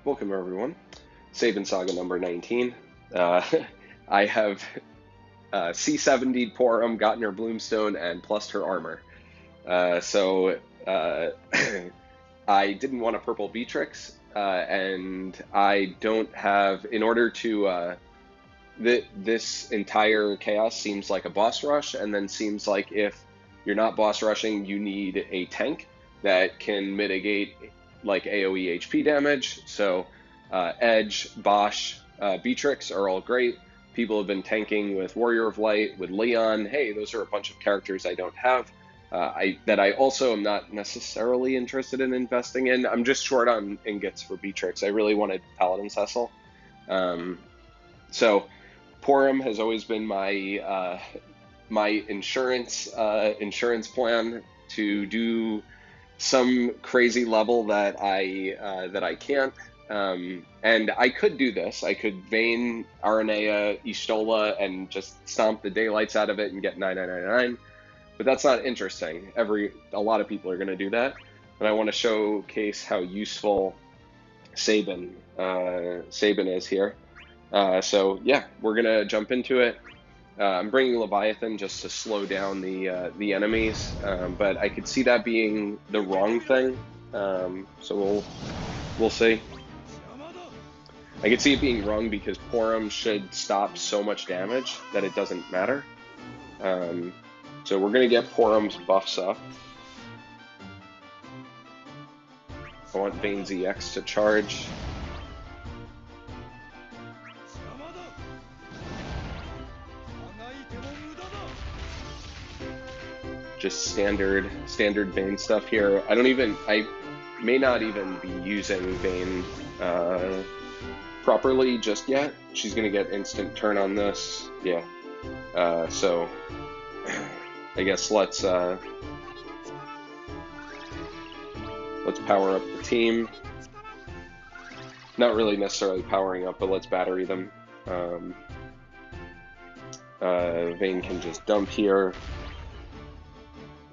Welcome everyone. Sabin Saga number 19. I have C70'd Porom, gotten her Bloomstone, and plussed her armor. I didn't want a purple Beatrix, and I don't have, in order to, this entire chaos seems like a boss rush, and then seems like if you're not boss rushing, you need a tank that can mitigate like AoE HP damage. So Edge, Bosch, Beatrix are all great. People have been tanking with Warrior of Light, with Leon. Hey, those are a bunch of characters I don't have. That I also am not necessarily interested in investing in. I'm just short on ingots for Beatrix. I really wanted Paladin Cecil. So Porom has always been my my insurance plan to do some crazy level that I can't. And I could do this. I could Vayne, Aranea, Istola, and just stomp the daylights out of it and get 9999. But that's not interesting. A lot of people are going to do that. And I want to showcase how useful Sabin is here. So yeah, we're going to jump into it. I'm bringing Leviathan just to slow down the enemies, but I could see that being the wrong thing. So we'll see. I could see it being wrong because Porom should stop so much damage that it doesn't matter. So we're gonna get Porom's buffs up. I want Vayne's EX to charge. Just standard Vayne stuff here. I may not even be using Vayne properly just yet. She's gonna get instant turn on this. Yeah. So I guess let's power up the team. Not really necessarily powering up, but let's battery them. Vayne can just dump here.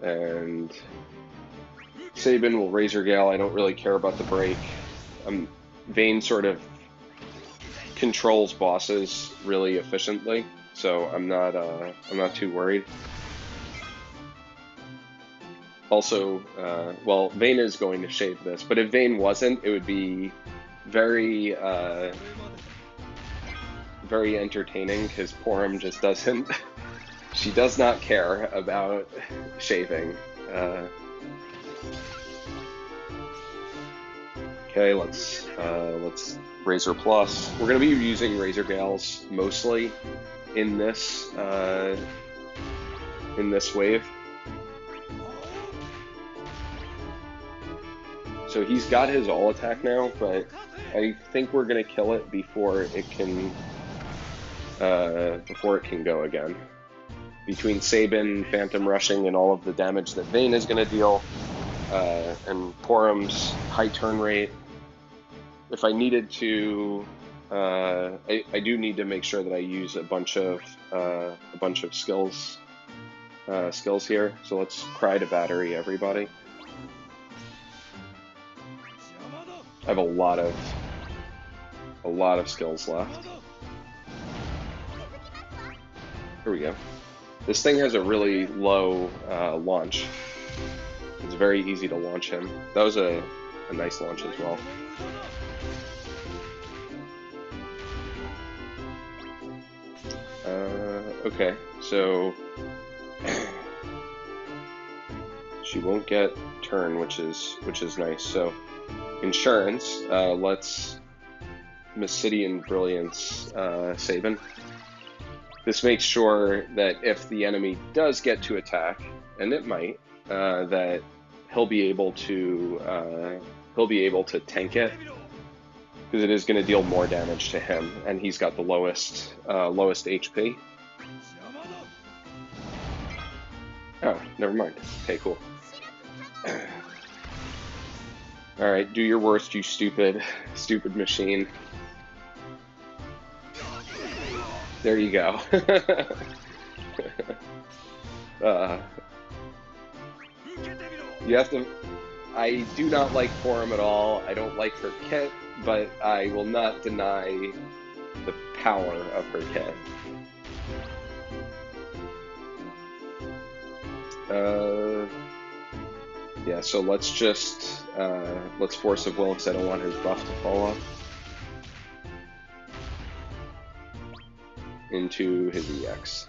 And Sabin will Razor Gale. I don't really care about the break. Vayne sort of controls bosses really efficiently, so I'm not too worried. Also, well, Vayne is going to shave this, but if Vayne wasn't, it would be very very entertaining because Porom just doesn't. She does not care about shaving. Okay, let's Razor Plus. We're gonna be using Razor Gales mostly in this wave. So he's got his all attack now, but I think we're gonna kill it before it can go again. Between Sabin, Phantom Rushing, and all of the damage that Vayne is going to deal, and Porom's high turn rate. If I needed to, I do need to make sure that I use a bunch of skills here. So let's cry to battery everybody. I have a lot of skills left. Here we go. This thing has a really low launch. It's very easy to launch him. That was a nice launch as well. Okay, so she won't get turn, which is nice. So insurance. Let's Mysidian Brilliance Sabin. This makes sure that if the enemy does get to attack, and it might, that he'll be able to tank it, because it is going to deal more damage to him, and he's got the lowest HP. Oh, never mind. Okay, cool. All right, do your worst, you stupid machine. There you go. You I do not like Porom at all. I don't like her kit, but I will not deny the power of her kit. Yeah, so let's just, let's Force of Will because I don't want his buff to fall off into his EX.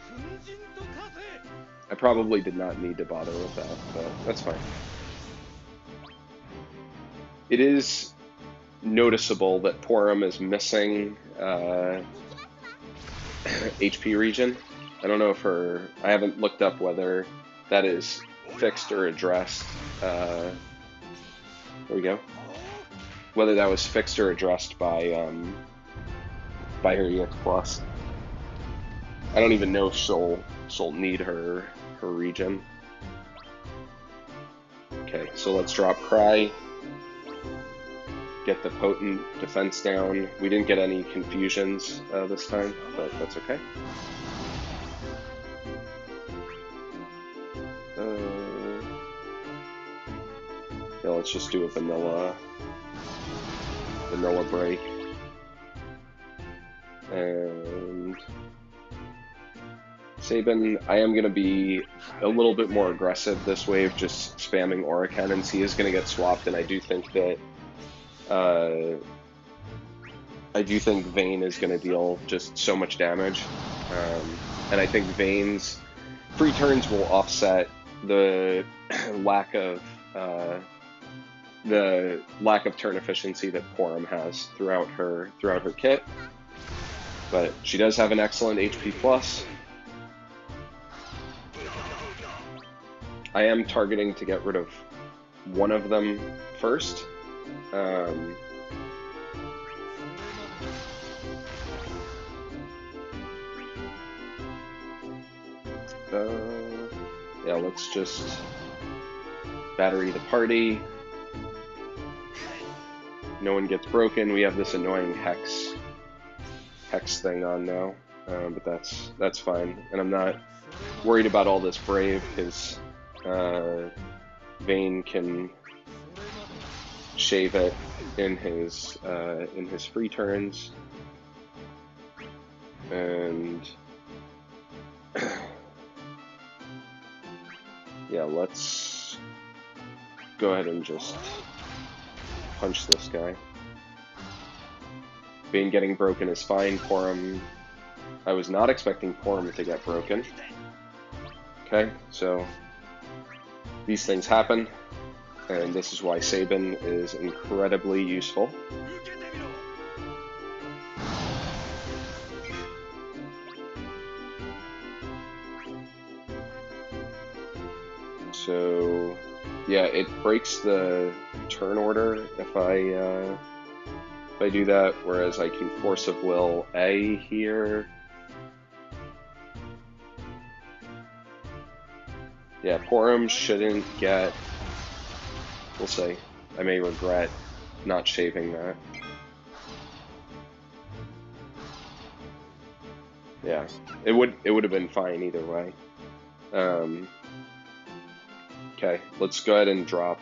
I probably did not need to bother with that, but that's fine. It is noticeable that Porom is missing HP regen. I don't know if I haven't looked up whether that is fixed or addressed. There we go. Whether that was fixed or addressed by her EX Plus. I don't even know if she'll need her regen. Okay, so let's drop Cry. Get the potent defense down. We didn't get any confusions this time, but that's okay. Yeah, let's just do a vanilla break. And Sabin, I am going to be a little bit more aggressive this wave, just spamming Aura Cannons. He is going to get swapped, and I do think that Vayne is going to deal just so much damage, and I think Vayne's free turns will offset the lack of turn efficiency that Porom has throughout her kit. But she does have an excellent HP plus. I am targeting to get rid of one of them first. Yeah, let's just battery the party. No one gets broken. We have this annoying hex thing on now, but that's fine. And I'm not worried about all this brave because Vayne can shave it in his free turns, and yeah, let's go ahead and just punch this guy. Vayne getting broken is fine. Porom, I was not expecting Porom to get broken. Okay, so these things happen, and this is why Sabin is incredibly useful. So yeah, it breaks the turn order if I do that, whereas I can Force of Will A here. Yeah, Porom shouldn't get, we'll see. I may regret not shaving that. Yeah, it would have been fine either way. Okay, let's go ahead and drop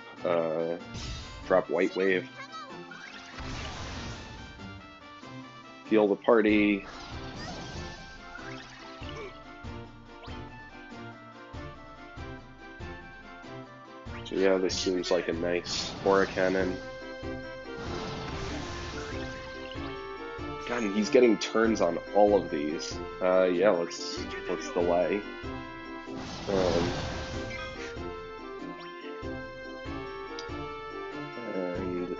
White Wave. Heal the party. So yeah, this seems like a nice Aura Cannon. God, and he's getting turns on all of these. Yeah, let's delay. And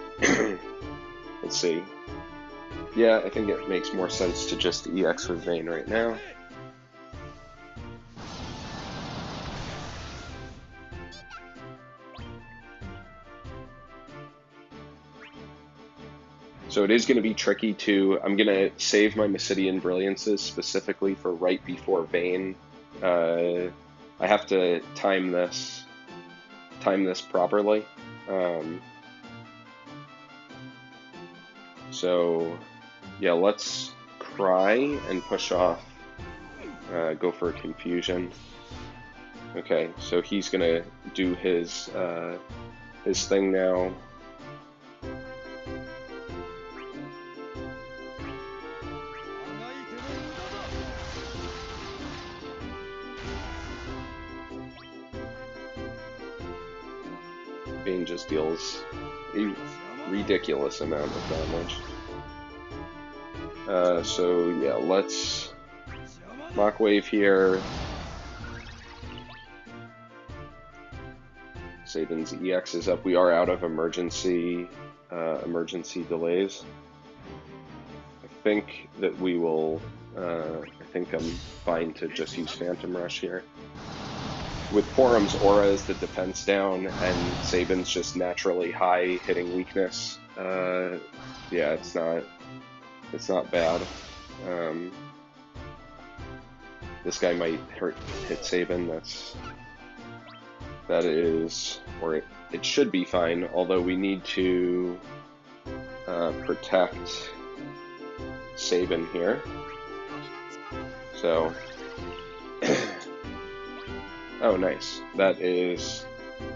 let's see. Yeah, I think it makes more sense to just EX with Vayne right now. So it is going to be tricky too. I'm going to save my Mysidian Brilliances specifically for right before Vayne. I have to time this properly. So yeah, let's Cry and push off, go for a Confusion. Okay, so he's gonna do his his thing now. Vayne just deals a ridiculous amount of damage. So yeah, let's Mach Wave here. Sabin's EX is up. We are out of emergency delays. I think that we will. I think I'm fine to just use Phantom Rush here. With Porom's aura as the defense down and Sabin's just naturally high hitting weakness, yeah, it's not bad. This guy might hit Sabin. That is, or it should be fine. Although we need to protect Sabin here. So, oh, nice. That is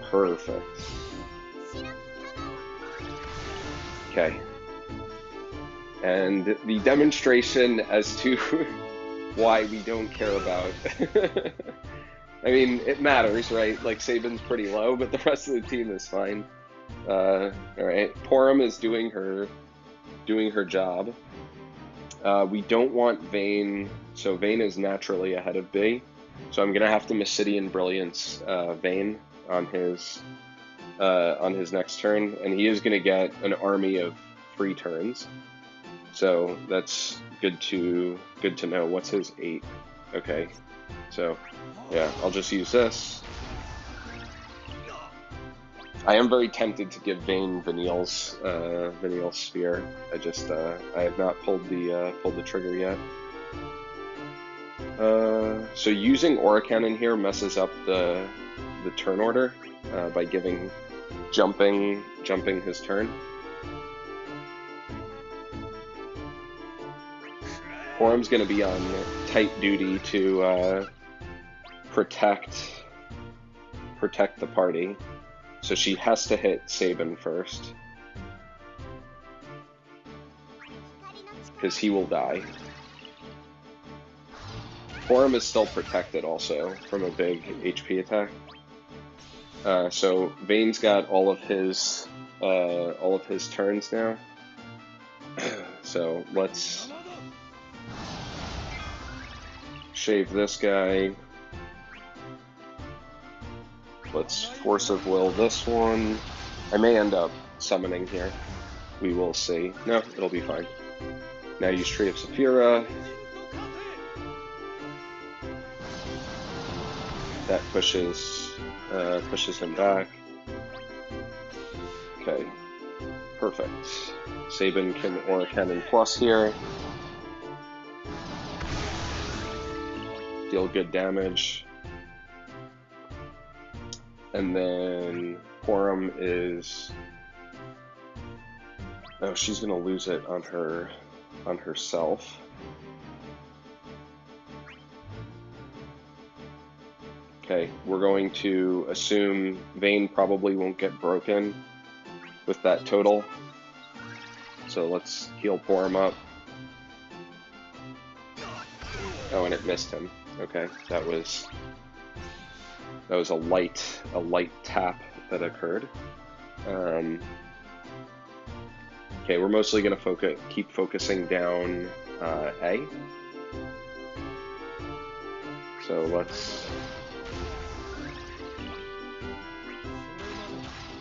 perfect. Okay. And the demonstration as to why we don't care about... I mean, it matters, right? Like, Sabin's pretty low, but the rest of the team is fine. Alright. Porom is doing her job. We don't want Vayne, so Vayne is naturally ahead of B. So I'm gonna have to Mysidian Brilliance Vayne on his next turn, and he is gonna get an army of 3 turns. So that's good to know. What's his 8? Okay, so yeah, I'll just use this. I am very tempted to give Vayne Vanille's Sphere. I have not pulled the trigger yet. So using Aura Cannon here messes up the turn order by giving jumping his turn. Porom's gonna be on tight duty to protect the party, so she has to hit Sabin first, because he will die. Porom is still protected also from a big HP attack. So Vayne's got all of his turns now. So let's shave this guy. Let's Force of Will this one. I may end up summoning here. We will see. No, it'll be fine. Now use Tree of Saphira. That pushes him back. Okay, perfect. Sabin can Aura Cannon Plus here. Deal good damage. And then Porom is... Oh, she's gonna lose it on herself. Okay, we're going to assume Vayne probably won't get broken with that total. So let's heal Porom up. Oh, and it missed him. Okay, that was a light tap that occurred. Okay, we're mostly gonna keep focusing down A. So let's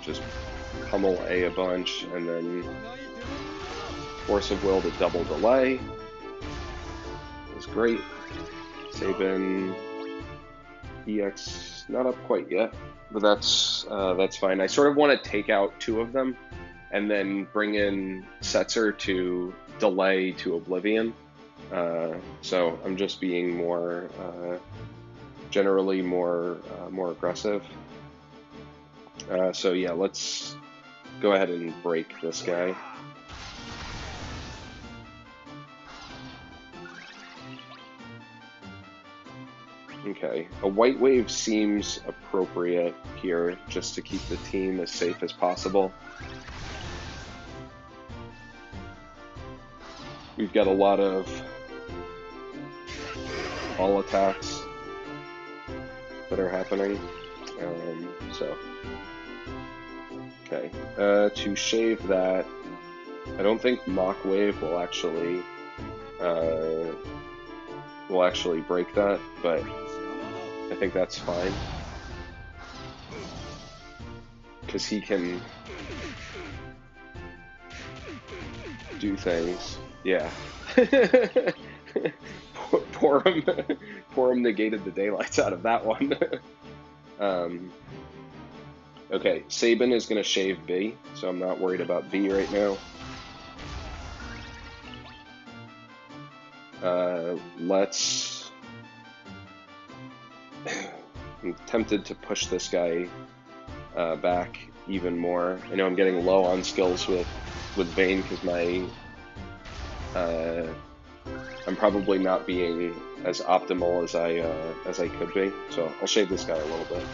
just pummel A bunch, and then Force of Will to double delay. That's great. Sabin EX not up quite yet, but that's fine. I sort of want to take out 2 of them, and then bring in Setzer to delay to Oblivion. So I'm just being more generally more aggressive. So yeah, let's go ahead and break this guy. Okay, a white wave seems appropriate here just to keep the team as safe as possible. We've got a lot of all attacks that are happening, so okay. To shave that, I don't think Mach Wave will actually break that, but I think that's fine because he can do things. Yeah. Porom negated the daylights out of that one. Okay, Sabin is going to shave B, so I'm not worried about B right now. Let's... I'm tempted to push this guy back even more. I know I'm getting low on skills with Vayne because I'm probably not being as optimal as I could be, so I'll shave this guy a little bit.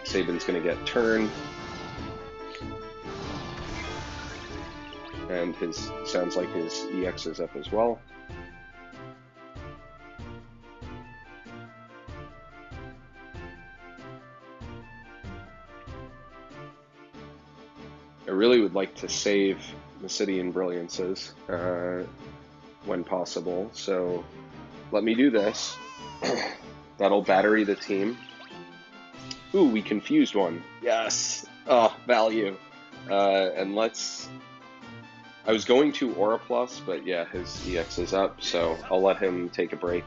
Sabin's gonna get turn, and his sounds like his EX is up as well. I really would like to save Mesidian Brilliances when possible, so let me do this. That'll battery the team. Ooh, we confused one. Yes! Oh, value. And let's... I was going to Aura Plus, but yeah, his EX is up, so I'll let him take a break.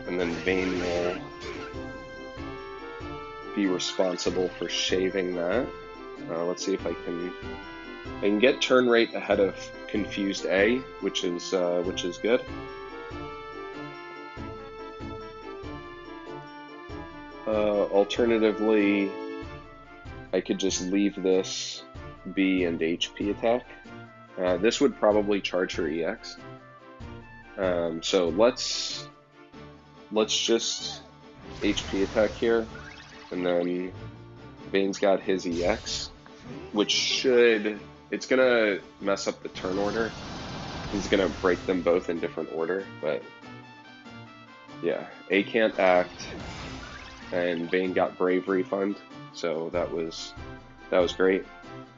And then Vayne will be responsible for shaving that. Let's see if I can get turn rate ahead of confused A, which is good. Alternatively, I could just leave this B and HP attack. This would probably charge her EX. So let's just HP attack here, and then Vayne's got his EX, which should... It's gonna mess up the turn order. He's gonna break them both in different order, but yeah, A can't act, and Vayne got Brave Refund, so that was great.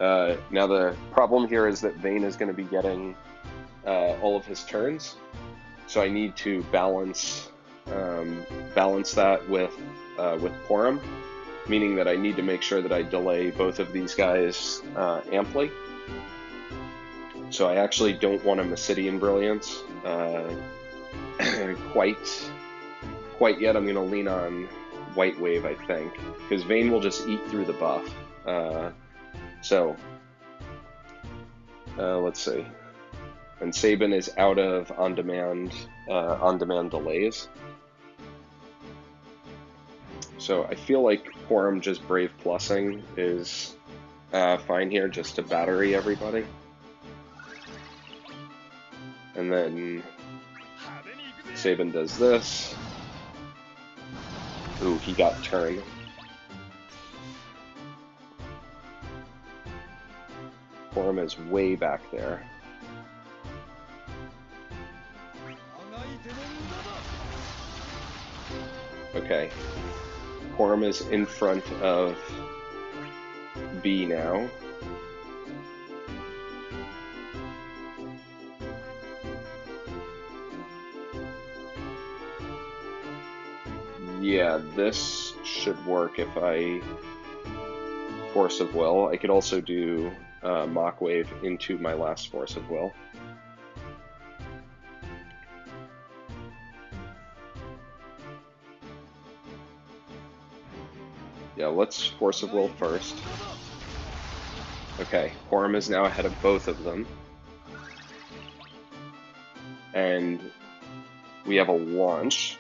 Now the problem here is that Vayne is going to be getting all of his turns, so I need to balance that with Porom, meaning that I need to make sure that I delay both of these guys amply. So I actually don't want a Mesidian Brilliance quite yet. I'm going to lean on White Wave, I think, because Vayne will just eat through the buff. Let's see. And Sabin is out of on-demand delays. So I feel like Porom just Brave Plussing is fine here, just to battery everybody. And then Sabin does this. Ooh, he got turn. Porom is way back there. Okay. Porom is in front of B now. Yeah, this should work if I Force of Will. I could also do Mach Wave into my last Force of Will. Yeah, let's Force of Will first. Okay, Porom is now ahead of both of them. And we have a launch,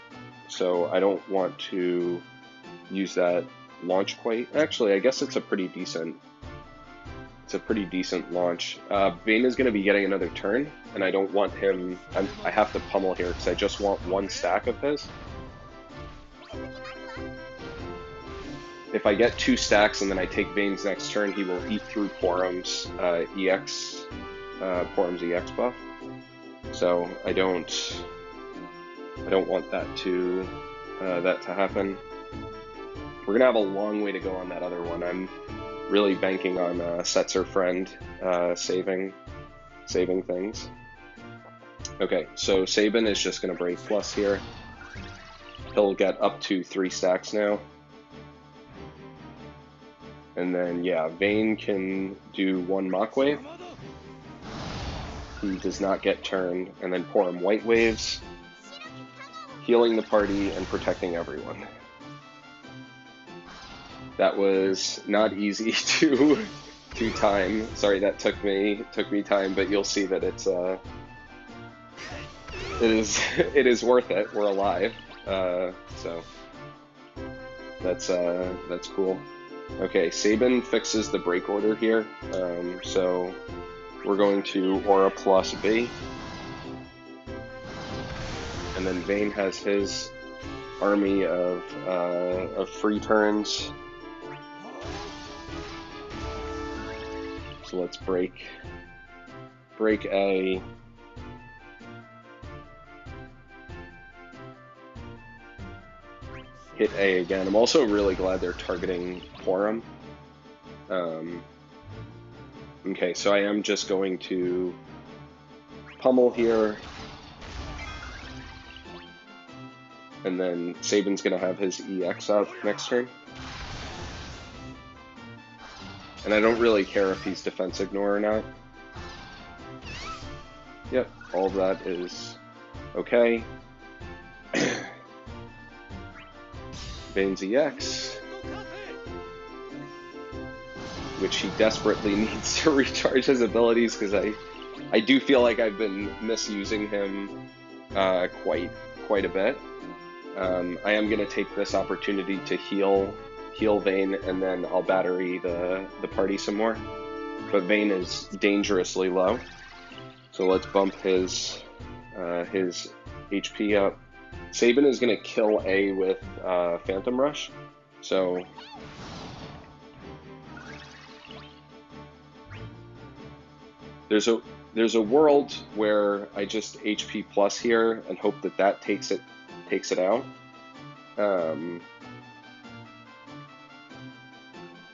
so I don't want to use that launch quite. Actually, I guess it's a pretty decent launch. Vayne is going to be getting another turn, and I don't want him. I have to pummel here because I just want one stack of his. If I get 2 stacks and then I take Vayne's next turn, he will eat through Porom's EX buff. So I don't want that to happen. We're gonna have a long way to go on that other one. I'm really banking on Setzer Friend saving things. Okay, so Sabin is just gonna break plus here. He'll get up to 3 stacks now. And then, yeah, Vayne can do 1 Mach Wave. He does not get turned. And then Porom White Waves, healing the party and protecting everyone. That was not easy to time. Sorry, that took me time, but you'll see that it is worth it. We're alive, so that's cool. Okay, Sabin fixes the break order here, so we're going to Aura plus B, and then Vayne has his army of free turns. So let's break A. Hit A again. I'm also really glad they're targeting Porom. Okay, so I am just going to pummel here. And then Sabin's going to have his EX up next turn. And I don't really care if he's defense ignore or not. Yep, all of that is okay. Vayne's EX, which he desperately needs to recharge his abilities, because I do feel like I've been misusing him quite a bit. I am going to take this opportunity to heal Vayne, and then I'll battery the party some more. But Vayne is dangerously low, so let's bump his HP up. Sabin is going to kill A with Phantom Rush, so there's a world where I just HP plus here and hope that takes it out.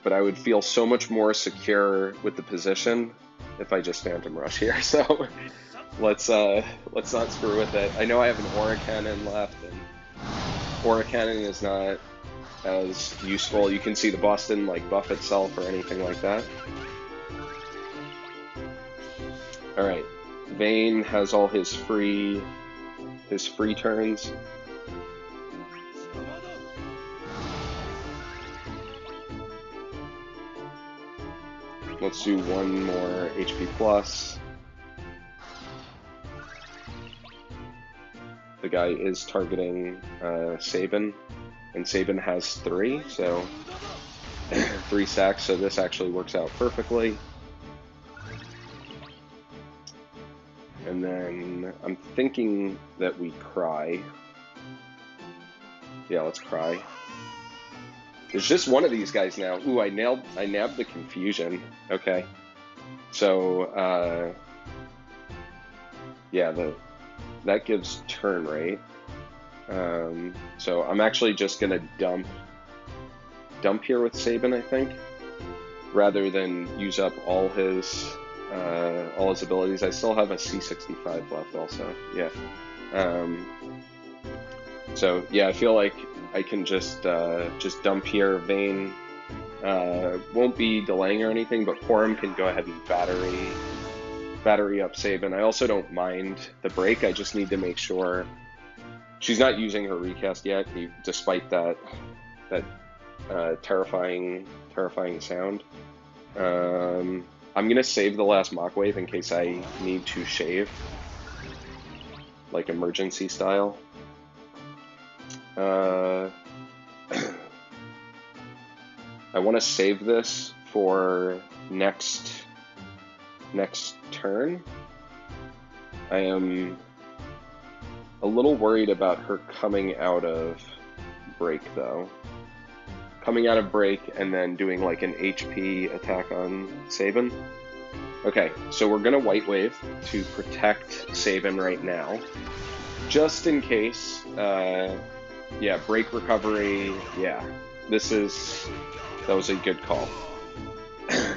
But I would feel so much more secure with the position if I just Phantom Rush here. So let's not screw with it. I know I have an Aura Cannon left, and Aura Cannon is not as useful. You can see the boss didn't like buff itself or anything like that. All right, Vayne has all his free turns. Let's do 1 more HP plus. The guy is targeting Sabin, and Sabin has 3, so 3 stacks, so this actually works out perfectly. And then I'm thinking that we cry. Yeah, let's cry. There's just one of these guys now. Ooh, I nabbed the confusion. Okay. So, yeah, that gives turn rate. So I'm actually just gonna dump here with Sabin, I think, rather than use up all his abilities. I still have a C65 left also. Yeah. So yeah, I feel like I can just dump here. Vayne won't be delaying or anything, but Porom can go ahead and battery up Sabin. I also don't mind the break. I just need to make sure she's not using her recast yet, despite that terrifying sound. I'm gonna save the last Mach Wave in case I need to shave, like emergency style. I want to save this for next turn. I am a little worried about her coming out of break though. Coming out of break and then doing like an HP attack on Sabin. Okay, so we're gonna White Wave to protect Sabin right now. Just in case, yeah, break recovery, yeah. That was a good call.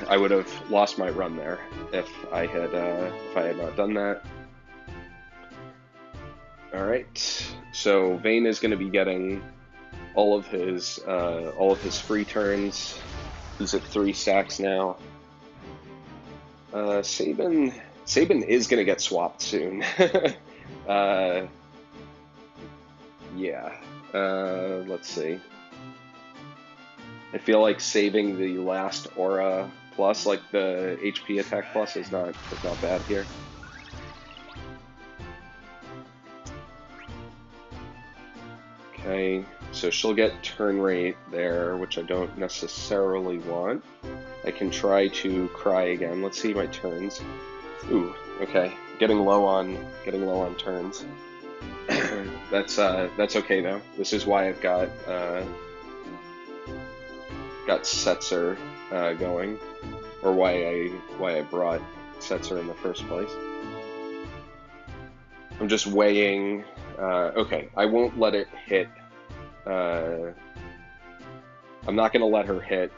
I would have lost my run there if I had not done that. All right, so Vayne is going to be getting all of his free turns. He's at 3 stacks now. Sabin is going to get swapped soon. Yeah. Let's see. I feel like saving the last aura plus, like the HP attack plus, is not bad here. Okay, so she'll get turn rate there, which I don't necessarily want. I can try to cry again. Let's see my turns. Ooh, okay, getting low on turns. That's okay though. This is why I've got Setzer going, or why I brought Setzer in the first place. I'm just weighing. Okay, I won't let it hit. I'm not going to let her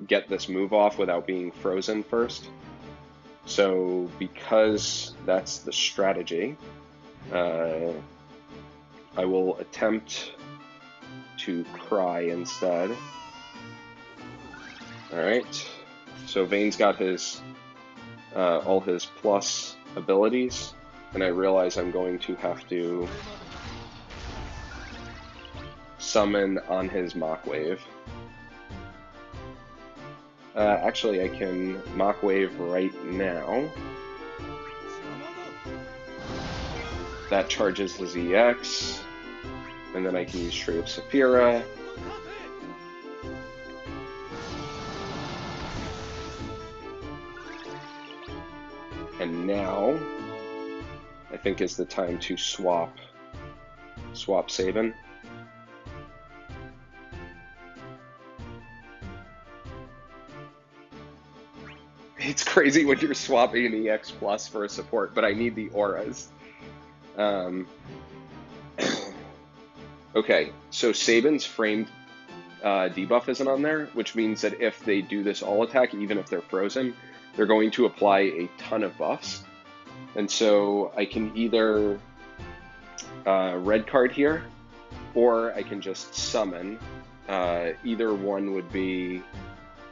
get this move off without being frozen first. So because that's the strategy, I will attempt to cry instead. Alright, so Vayne's got his all his plus abilities, and I realize I'm going to have to summon on his Mach Wave. Actually, I can Mach Wave right now. That charges his EX, and then I can use Tree of Saphira. And now, I think is the time to swap Sabin. It's crazy when you're swapping an EX plus for a support, but I need the auras. Okay, so Sabin's framed debuff isn't on there, which means that if they do this all attack, even if they're frozen, they're going to apply a ton of buffs. And so I can either red card here, or I can just summon. Either one would be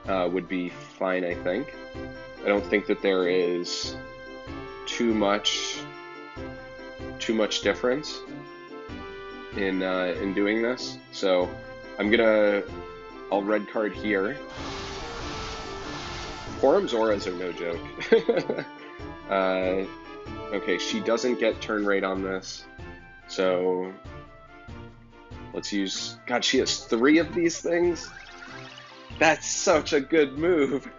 fine, I think. I don't think that there is too much difference in doing this. So I'll red card here. Porom's auras are no joke. Okay, she doesn't get turn rate on this, so let's use. God, she has 3 of these things. That's such a good move.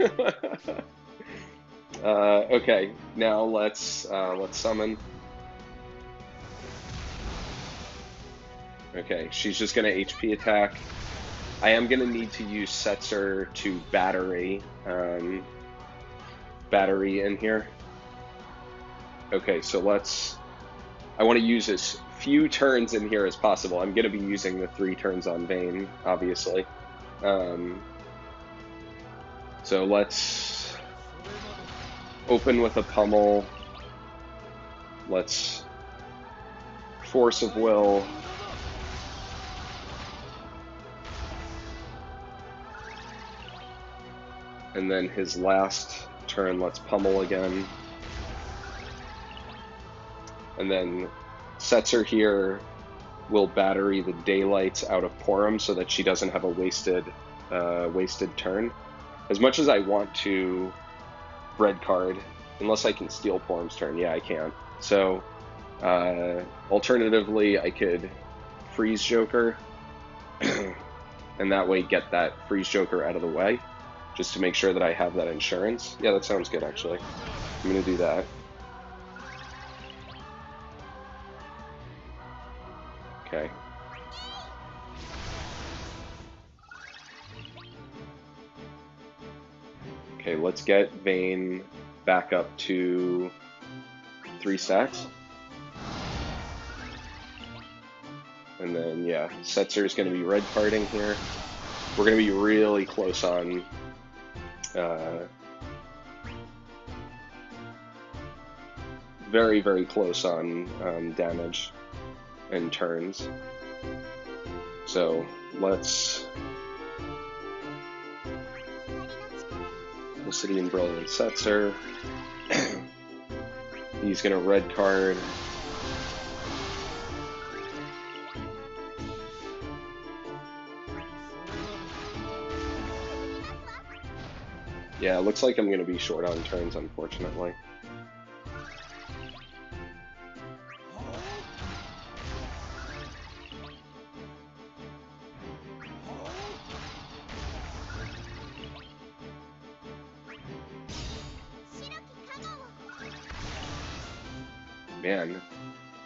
Okay, now let's summon. Okay, she's just gonna HP attack. I am gonna need to use Setzer to battery in here. Okay, so I want to use as few turns in here as possible. I'm gonna be using the 3 turns on Vayne, obviously. So let's open with a pummel. Let's force of will. And then his last turn, let's pummel again. And then Setzer here will battery the daylights out of Porom so that she doesn't have a wasted turn. As much as I want to red card, unless I can steal Porom's turn, yeah, I can. So alternatively, I could freeze Joker. and that way get that freeze joker out of the way, just to make sure that I have that insurance. Yeah, that sounds good actually. I'm gonna do that. Okay. Okay, let's get Vayne back up to 3 stacks. And then, yeah, Setzer is going to be red carding here. We're going to be really close on very, very close on damage and turns. So let's City and Brilliant Setzer. He's going to red card. Yeah, it looks like I'm going to be short on turns, unfortunately. Man,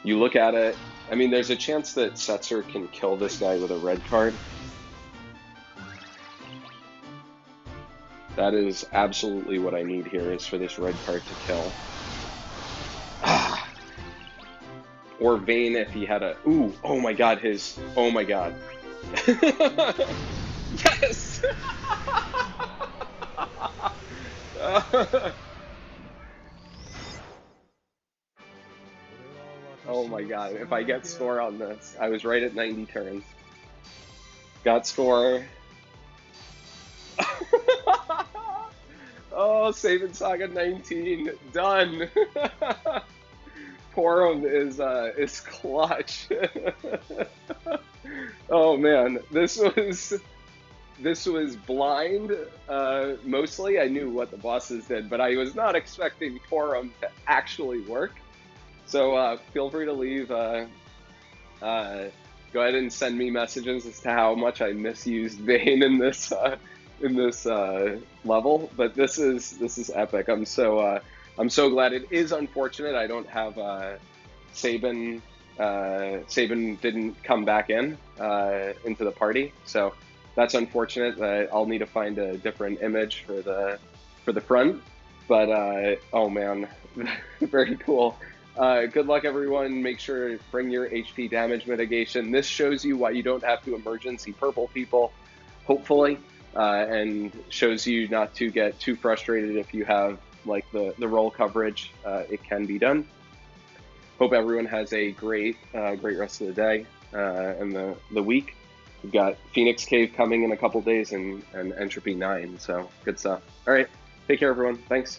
you look at it, I mean, there's a chance that Setzer can kill this guy with a red card. That is absolutely what I need here, is for this red card to kill. Or Vayne if he had a... Ooh, oh my god, his... Oh my god. Yes! Oh my god, if I get score on this, I was right at 90 turns. Got score. Oh, Sabin Saga 19, done. Porom is clutch. Oh man, this was blind. Mostly, I knew what the bosses did, but I was not expecting Porom to actually work. So feel free to leave. Go ahead and send me messages as to how much I misused Vayne in this level. But this is epic. I'm so glad. It is unfortunate I don't have Sabin. Sabin didn't come back into the party, so that's unfortunate. I'll need to find a different image for the front. But oh man, very cool. Good luck, everyone. Make sure to bring your HP damage mitigation. This shows you why you don't have to emergency purple people, hopefully, and shows you not to get too frustrated if you have like the roll coverage. It can be done. Hope everyone has a great rest of the day and the week. We've got Phoenix Cave coming in a couple days and Entropy 9, so good stuff. All right, take care, everyone. Thanks.